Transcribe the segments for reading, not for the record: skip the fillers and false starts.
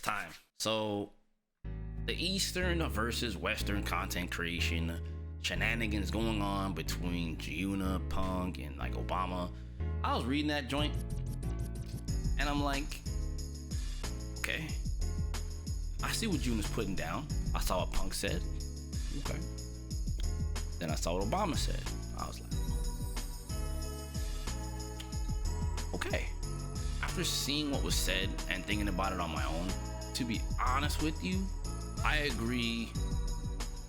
time. So the Eastern versus Western content creation shenanigans going on between Jiyuna, Punk, and like Obama. I was reading that joint and I'm like, okay, I see what Jiyuna's putting down. I saw what Punk said. Okay. Then I saw what Obama said. I was like, okay. After seeing what was said and thinking about it on my own, to be honest with you, I agree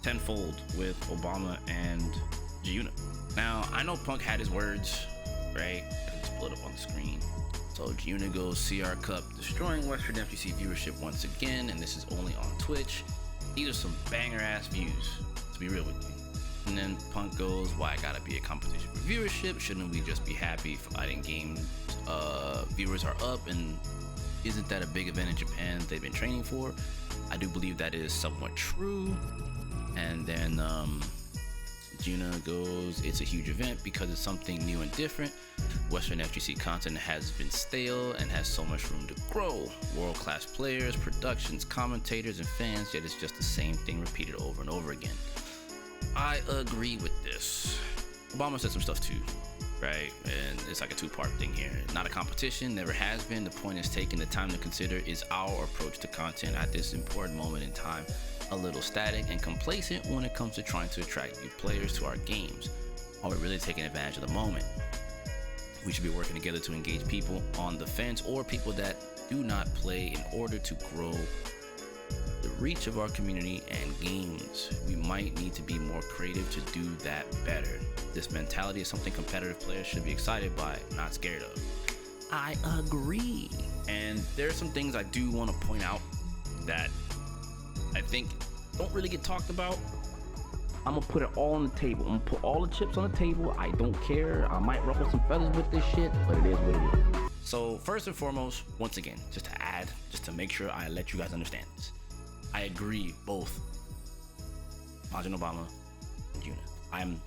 tenfold with Obama and Jiyuna. Now, I know Punk had his words, right? It's split up on the screen. So Jiyuna goes, CR Cup destroying Western FGC viewership once again, and this is only on Twitch. These are some banger ass views, to be real with you. And then Punk goes, why I gotta be a competition for viewership? Shouldn't we just be happy fighting game viewers are up? And isn't that a big event in Japan they've been training for? I do believe that is somewhat true. And then Jiyuna goes, it's a huge event because it's something new and different. Western FGC content has been stale and has so much room to grow. World-class players, productions, commentators, and fans, yet it's just the same thing repeated over and over again. I agree with this. Obama said some stuff too, right? And it's like a two-part thing here. Not a competition, never has been. The point is taking the time to consider is our approach to content at this important moment in time a little static and complacent when it comes to trying to attract new players to our games? Are we really taking advantage of the moment? We should be working together to engage people on the fence or people that do not play in order to grow the reach of our community and games. We might need to be more creative to do that better. This mentality is something competitive players should be excited by, not scared of. I agree. And there are some things I do want to point out that I think don't really get talked about. I'm gonna put it all on the table. I'm gonna put all the chips on the table. I don't care. I might ruffle some feathers with this shit, but it is what it is. So first and foremost, once again, just to add, just to make sure I let you guys understand this, I agree both MajinObama and Jiyuna. I'm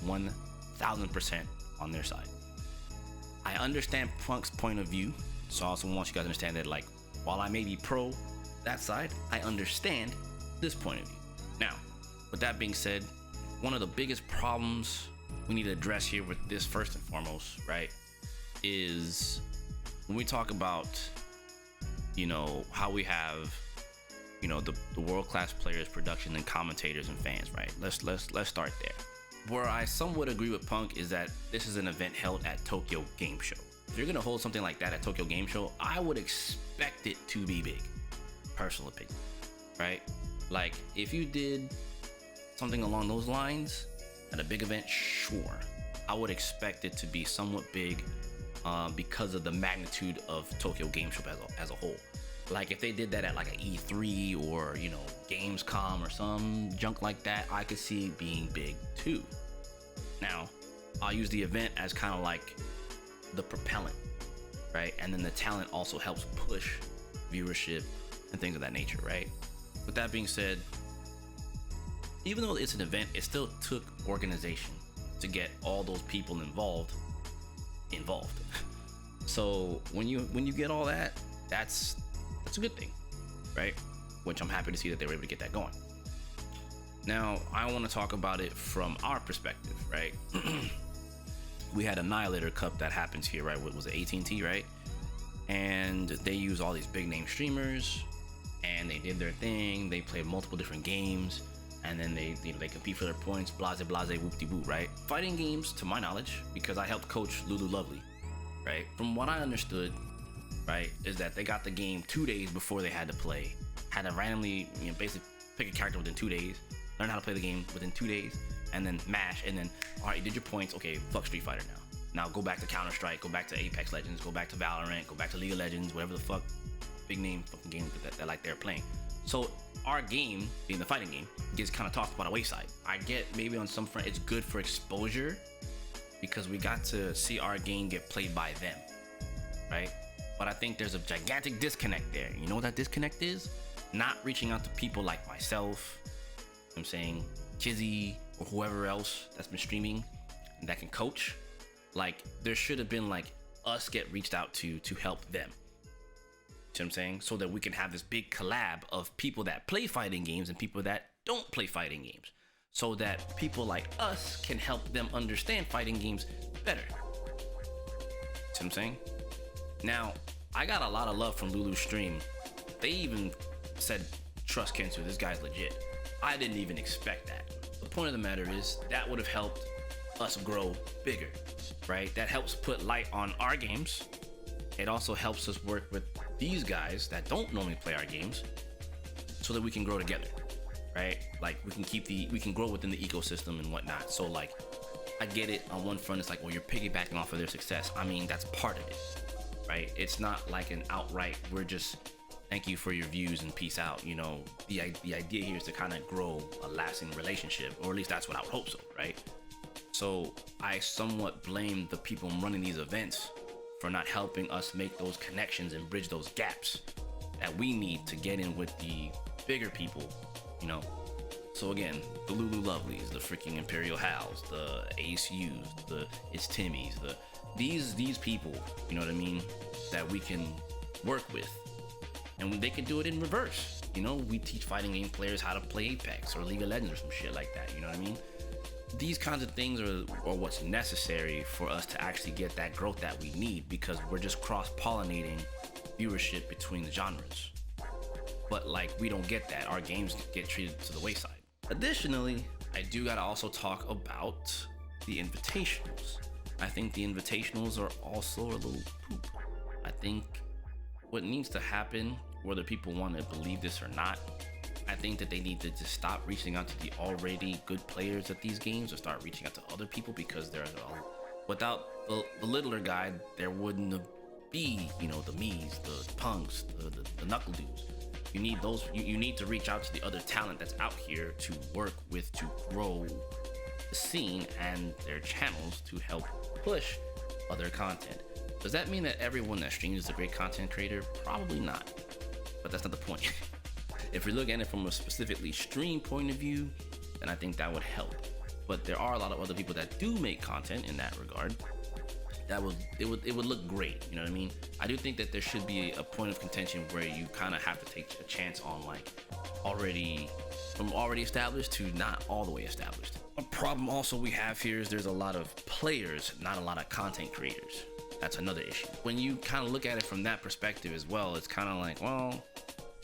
1000% on their side. I understand Punk's point of view, so I also want you guys to understand that, like, while I may be pro that side, I understand this point of view. Now, with that being said, one of the biggest problems we need to address here with this first and foremost, right, is when we talk about, how we have, the world-class players, production, and commentators and fans, right? Let's start there. Where I somewhat agree with Punk is that this is an event held at Tokyo Game Show. If you're gonna hold something like that at Tokyo Game Show, I would expect it to be big. Personal opinion, right? Like, if you did something along those lines at a big event, sure, I would expect it to be somewhat big because of the magnitude of Tokyo Game Show as a whole. Like, if they did that at like an E3 or Gamescom or some junk like that, I could see it being big too. Now, I'll use the event as kind of like the propellant, right? And then the talent also helps push viewership and things of that nature, right? With that being said, even though it's an event, it still took organization to get all those people involved. So when you get all that, that's a good thing, right? Which I'm happy to see that they were able to get that going. Now, I want to talk about it from our perspective, right? We had Annihilator Cup that happens here, right? What was it, AT&T, right? And they use all these big name streamers, and they did their thing. They played multiple different games, and then they compete for their points, blase whoop-de-woo, right? Fighting games, to my knowledge, because I helped coach Lulu Lovely, right? From what I understood, right, is that they got the game 2 days before they had to play, had to randomly, basically pick a character within 2 days, learn how to play the game within 2 days, and then mash, and then, all right, you did your points, okay, fuck Street Fighter now. Now go back to Counter-Strike, go back to Apex Legends, go back to Valorant, go back to League of Legends, whatever the fuck big name fucking game that like they're playing. So our game, being the fighting game, gets kind of tossed by the wayside. I get maybe on some front it's good for exposure because we got to see our game get played by them, right? But I think there's a gigantic disconnect there. You know what that disconnect is? Not reaching out to people like myself, I'm saying Chizzy, or whoever else that's been streaming and that can coach. Like, there should have been like us get reached out to help them, what I'm saying? So that we can have this big collab of people that play fighting games and people that don't play fighting games. So that people like us can help them understand fighting games better. See what I'm saying? Now, I got a lot of love from Lulu's stream. They even said, trust Kensu, this guy's legit. I didn't even expect that. The point of the matter is that would have helped us grow bigger, right? That helps put light on our games. It also helps us work with these guys that don't normally play our games so that we can grow together, right? Like we can grow within the ecosystem and whatnot. So like, I get it on one front, it's like, well, you're piggybacking off of their success. I mean, that's part of it, right? It's not like an outright, we're just, thank you for your views and peace out. You know, the idea here is to kind of grow a lasting relationship, or at least that's what I would hope so, right? So I somewhat blame the people running these events for not helping us make those connections and bridge those gaps that we need to get in with the bigger people, you know? So again, the Lulu Lovelies, the freaking Imperial Hals, the Ace U's, the It's Timmy's, these people, you know what I mean, that we can work with. And they can do it in reverse. You know, we teach fighting game players how to play Apex or League of Legends or some shit like that, you know what I mean? These kinds of things are what's necessary for us to actually get that growth that we need, because we're just cross-pollinating viewership between the genres. But like, we don't get that. Our games get treated to the wayside. Additionally, I do gotta also talk about the invitationals. I think the invitationals are also a little poop. I think what needs to happen, whether people want to believe this or not, I think that they need to just stop reaching out to the already good players at these games and start reaching out to other people, because without the littler guy, there wouldn't be, you know, the me's, the punks, the knuckle dudes. You need those. You need to reach out to the other talent that's out here to work with, to grow the scene and their channels to help push other content. Does that mean that everyone that streams is a great content creator? Probably not, but that's not the point. If we look at it from a specifically stream point of view, then I think that would help. But there are a lot of other people that do make content in that regard. It would look great, you know what I mean? I do think that there should be a point of contention where you kind of have to take a chance on like already established to not all the way established. A problem also we have here is there's a lot of players, not a lot of content creators. That's another issue. When you kind of look at it from that perspective as well, it's kind of like, well,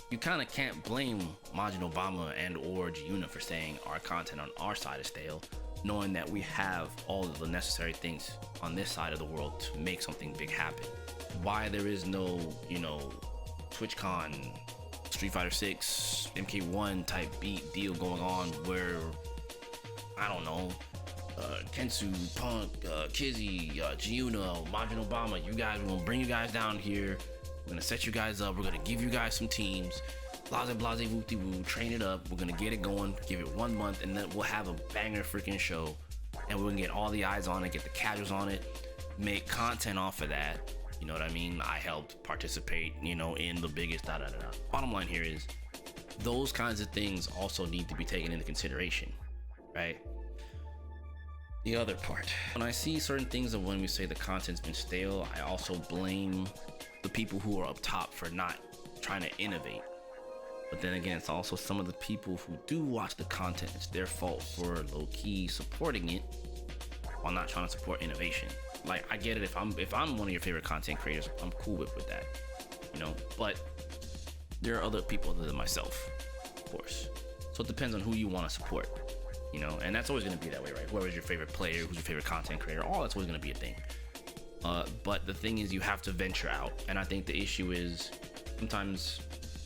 you kind of can't blame MajinObama and or Jiyuna for saying our content on our side is stale, knowing that we have all of the necessary things on this side of the world to make something big happen. Why there is no, you know, TwitchCon, Street Fighter 6, MK1 type beat deal going on where, I don't know, Kensu, Punk, Kizzy, Jiyuna, MajinObama, you guys, we're gonna bring you guys down here, we're gonna set you guys up, we're gonna give you guys some teams, blase wooty woo, train it up, we're gonna get it going, give it 1 month, and then we'll have a banger freaking show, and we're gonna get all the eyes on it, get the casuals on it, make content off of that, you know what I mean? I helped participate, you know, in the biggest da-da-da-da. Bottom line here is, those kinds of things also need to be taken into consideration, right? The other part, when I see certain things of when we say the content's been stale, I also blame the people who are up top for not trying to innovate. But then again, it's also some of the people who do watch the content, it's their fault for low-key supporting it while not trying to support innovation. Like, I get it, if I'm one of your favorite content creators, I'm cool with that, you know, but there are other people other than myself, of course. So it depends on who you want to support, you know, and that's always going to be that way, right? Whoever's your favorite player, who's your favorite content creator, all that's always going to be a thing. But the thing is, you have to venture out, and I think the issue is sometimes,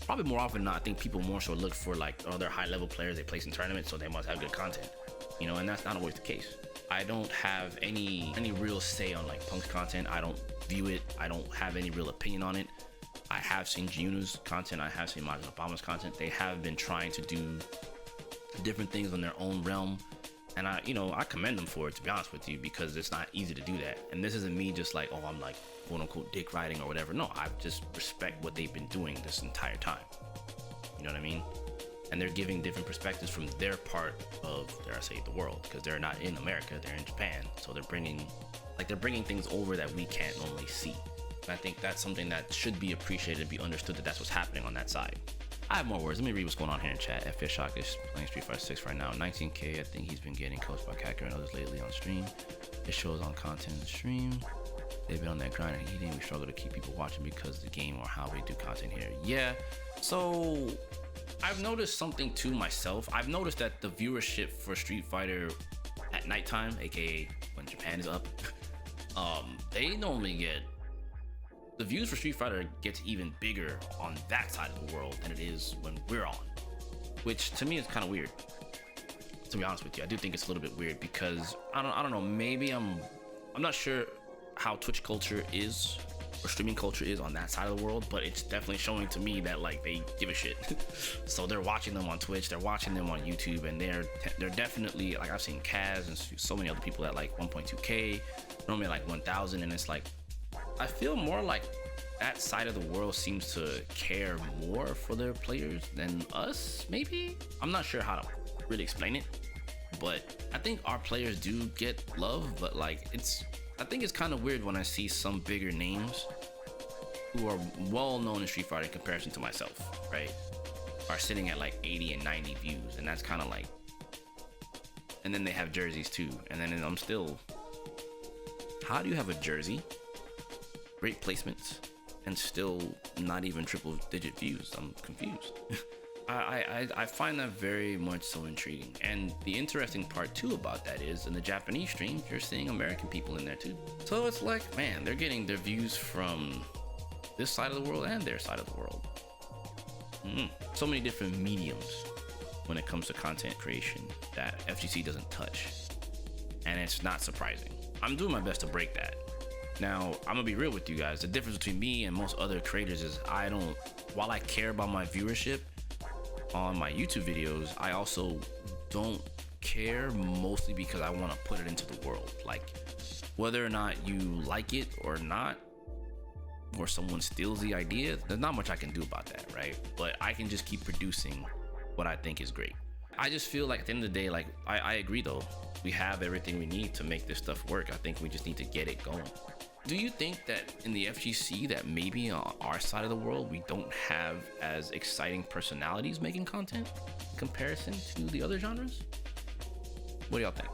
probably more often than not, I think people more so look for like, oh, they're high level players, they place in tournaments, so they must have good content, you know, and that's not always the case. I don't have any real say on like Punk's content. I don't view it. I don't have any real opinion on it. I have seen Jiyuna's content. I have seen MajinObama's content. They have been trying to do different things in their own realm, and I commend them for it, to be honest with you, because it's not easy to do that. And this isn't me just like, oh, I'm like quote unquote dick riding or whatever. No, I just respect what they've been doing this entire time. You know what I mean? And they're giving different perspectives from their part of, dare I say, the world, because they're not in America, they're in Japan. So they're bringing things over that we can't normally see. And I think that's something that should be appreciated and be understood, that that's what's happening on that side. I have more words. Let me read what's going on here in chat. FS Shock is playing Street Fighter 6 right now. 19K. I think he's been getting coached by Kacker and others lately on stream. It shows on content in the stream. They've been on that grind and eating. We struggle to keep people watching because of the game or how we do content here. Yeah. So I've noticed something too myself. I've noticed that the viewership for Street Fighter at nighttime, aka when Japan is up, they normally get, the views for Street Fighter gets even bigger on that side of the world than it is when we're on, which to me is kind of weird. To be honest with you, I do think it's a little bit weird because I don't know. Maybe I'm not sure how Twitch culture is or streaming culture is on that side of the world, but it's definitely showing to me that like they give a shit. So they're watching them on Twitch, they're watching them on YouTube, and they're definitely, like, I've seen Kaz and so many other people at like 1.2K, normally like 1,000, and it's like I feel more like that side of the world seems to care more for their players than us. Maybe, I'm not sure how to really explain it, but I think our players do get love, but like I think it's kind of weird when I see some bigger names who are well known in Street Fighter in comparison to myself, right, are sitting at like 80 and 90 views, and that's kind of like, and then they have jerseys too, and then I'm still, how do you have a jersey, great placements, and still not even triple digit views? I'm confused. I find that very much so intriguing. And the interesting part too about that is, in the Japanese streams, you're seeing American people in there too. So it's like, man, they're getting their views from this side of the world and their side of the world. So many different mediums when it comes to content creation that FGC doesn't touch. And it's not surprising. I'm doing my best to break that. Now, I'm gonna be real with you guys. The difference between me and most other creators is while I care about my viewership on my YouTube videos, I also don't care, mostly because I want to put it into the world. Like, whether or not you like it or not, or someone steals the idea, there's not much I can do about that, right? But I can just keep producing what I think is great. I just feel like at the end of the day, like, I agree though, we have everything we need to make this stuff work. I think we just need to get it going. Do you think that in the FGC that maybe on our side of the world we don't have as exciting personalities making content in comparison to the other genres? What do y'all think?